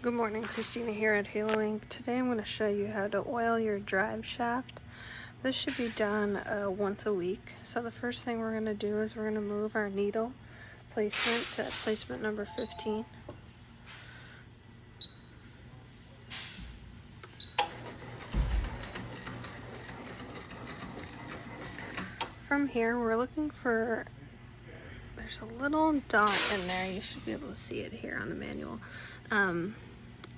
Good morning, Christina here at Halo Ink. Today I'm going to show you how to oil your drive shaft. This should be done once a week. So the first thing we're going to do is we're going to move our needle placement to placement number 15. From here we're looking for, there's a little dot in there, you should be able to see it here on the manual.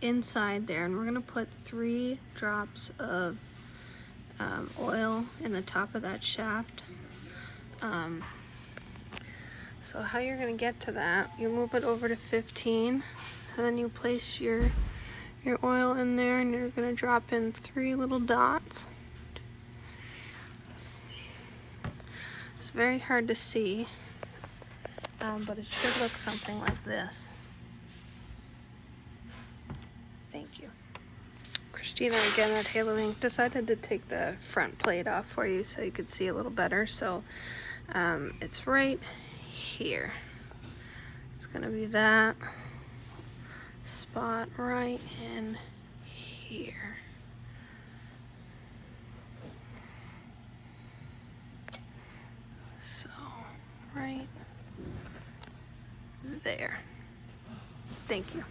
Inside there, and we're going to put 3 drops of oil in the top of that shaft. So how you're going to get to that, you move it over to 15, and then you place your oil in there, and you're going to drop in 3 little dots. It's very hard to see, but it should look something like this. Thank you. Christina again at Halo Ink decided to take the front plate off for you so you could see a little better. So it's right here. It's gonna be that spot right in here. So right there. Thank you.